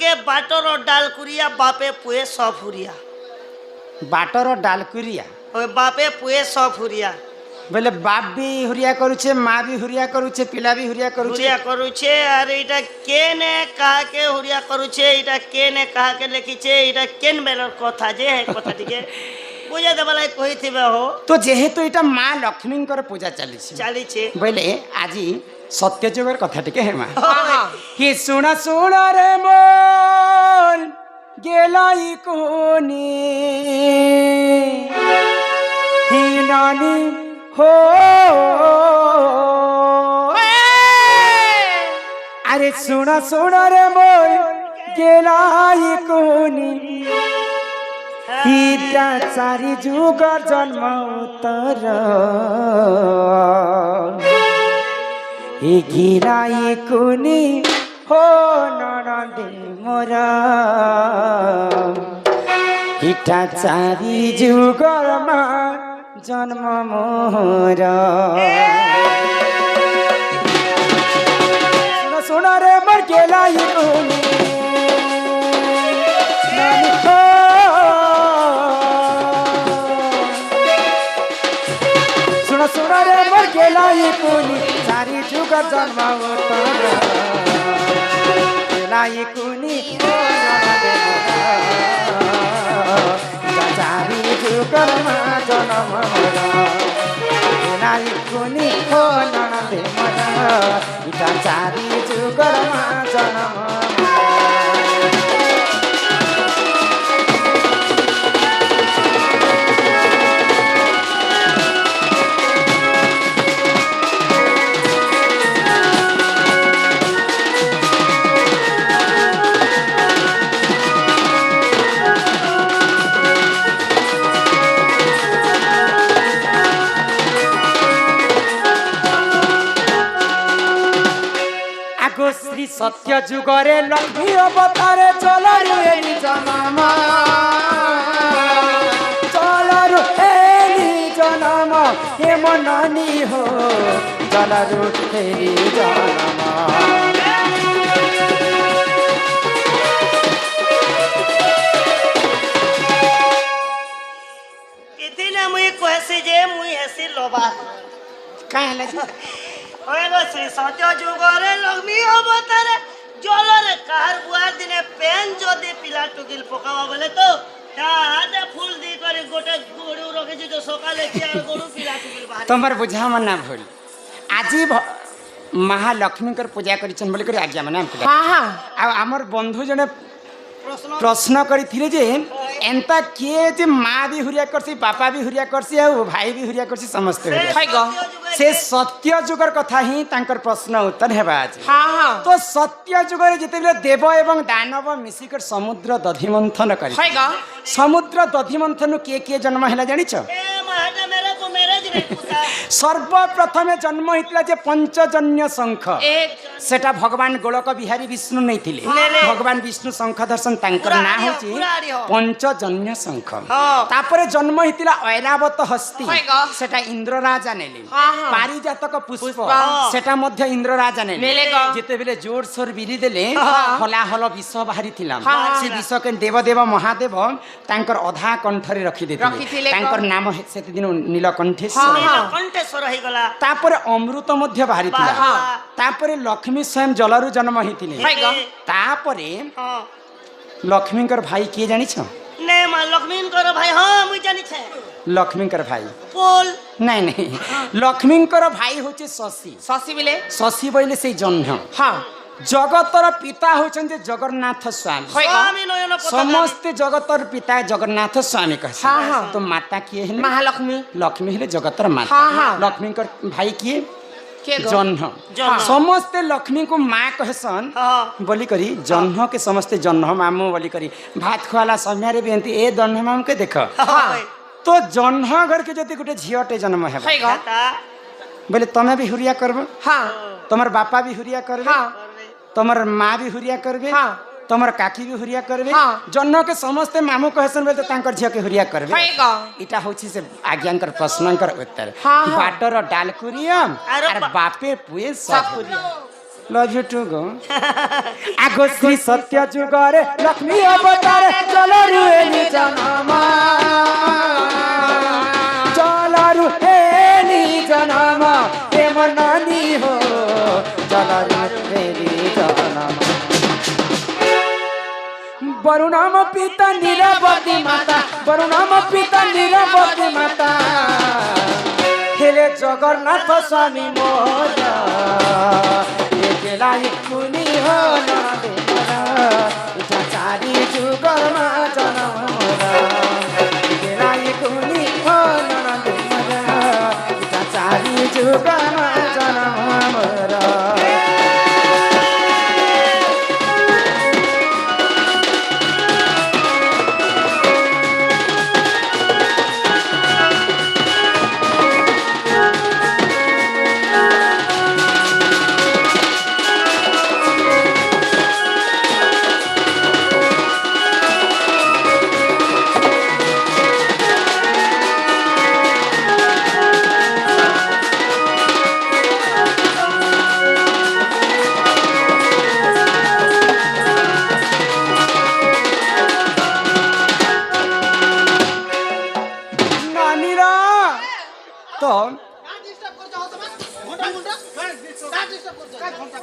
के बाटर और डाल कुरिया बापे पुए 100 फुरिया बाटर डाल कुरिया ओए बापे पुए 100 फुरिया बोले बाप भी हुरिया करुचे माँ भी हुरिया करुचे पिला भी हुरिया करुचे हुरिया करुचे अरे इटा केने कहा के हुरिया करुचे इटा केने कहा के लिखिचे इटा केन बेलर कथा जे है कथा टिके पूजा देवाला कही थिबे हो तो जेहेतु एटा माँ लक्ष्मी पूजा चलीचे बोले आज सत्यजुगर कथा टिके है माँ हाँ कि सुना सुना रे मोर गेलाई कोनी हिनानी हो अरे सुना सुना रे मोर गेलाई कोनी हिता चारि जुगर जन्म उतर गिराई कुनी हो नरदे मोर हिटा चारि जुगरमा जन्म मोर सुन सुन रे मोर गेलाई कुनी सुन सुन रे मोर गेलाई कुनी चारि जुगर जन्म उतर गेलाई कुनी चारि जुगरमा जन्म गेलाई कुनी हो ननदे मोर चारि जुगरमा जन्म श्री सत्य जुगरे लक्ष्मी अवतारे चलरु एनी जनम चलरु एनी जनम हे मननी हो चलरु एनी जनम इथिने मुई कहसी जे मुई हेसी लोबा काहे होएगो श्री सत्य जुगरे लक्ष्मी अवतारे जलरे काहार बुआर दिने पेन जदि पिला टुकिल पकावा बोले तो हाते फूल दी करे गोटे गड़ू रखिछि तो सकाले कियार गड़ू पिला टुकिल बाहर तमर बुझा मन ना भूल आज महालक्ष्मी पूजा करिछन बोली कर आज्ञा माने हाँ हाँ आ हमर बंधु जने प्रश्न प्रश्न करिथिले जे एंता किए जे माँ भी हुरिया करसी बापा भी हुरिया करसी आ भाई भी हुरिया करसी समस्त हुरिया से सत्य जुगर कथा ही तांकर प्रश्न उत्तर हेबा आज हाँ हाँ तो सत्य जुगर जेतेबेले देव एवं दानव मिसिकर समुद्र दधिमंथन करि समुद्र दधिमंथन के जन्म हैला जानि छ ए महाटा मेरे को मेरे दिने कुता सर्वप्रथमे जन्म हितला जे पंचजन्य शंख एक सेटा भगवान गोलक बिहारी विष्णु नहीं थिले भगवान विष्णु शंख दर्शन तांकर ना होची पंचजन्य शंख तापरे जन्म हितला ऐरावत हस्ती सेटा इंद्र राजा नेले पारिजातक पुष्प सेटा मध्य इंद्र राजा नेले जेते बेले जोर सोर बिरी देले हला हल विष बाहरी थिला से विष के देवदेव महादेव तांकर अधा कंठरे रखि देथिले तांकर नाम सेते दिन नीलकंठेश्वर कंठेश्वर हे गला तापरे अमृत मध्य बाहरी थिला तापरे लक्ष्मी स्वयं जलरु जन्म हिथिले तापरे लक्ष्मीकर भाई किए जानि छ ने मा लक्ष्मीकर भाई हां मुई जानि छे लक्ष्मीकर भाई पोल नहीं नहीं लक्ष्मीकर भाई होचे शशि शशि बिले शशि बोले से जन्म हाँ जगतर पिता होचंते जगन्नाथ स्वामी स्वामी नयन समस्त जगतर पिता जगन्नाथ स्वामी कह हाँ हाँ तो माता किए है महालक्ष्मी लक्ष्मी है जगतर माता हाँ हाँ लक्ष्मीकर भाई किए के जन्म समस्ते लक्ष्मी को माँ कहसन बोली करी जन्म के समस्ते जन्म मामू बोली करी भात खुआला समय रे बेंती ए जन्म मामू के देख तो जन्म घर के जति गोटे झियोटे जन्म है बोले तमे भी हुरिया करबो हाँ तमर बापा भी हुरिया करबे तमर माँ भी हुरिया करबे तमर काकी भी हुरिया करबे जन्म के समस्ते मामू कहसन बोले तांकर झियो के हुरिया करबे इटा होछि से आज्ञांकर प्रश्नंकर उत्तर बाटर डाल कुरियम और बापे पुए सब লজুটু গো আগো শ্রী সত্য যুগরে লক্ষ্মী অবতারে চলরু এলি জনম চলরু এলি জনম প্রেম নদী হো চলরু এলি জনম বরুণাম পিতা নিরবতী মাতা বরুণাম পিতা নিরবতী মাতা হেলে জগন্নাথ স্বামী মোর একেলাই মুনি হল চারি যুগর মা জনম একেলাই মুনি হল চারি যুগর মা জনম তো ঘন্টা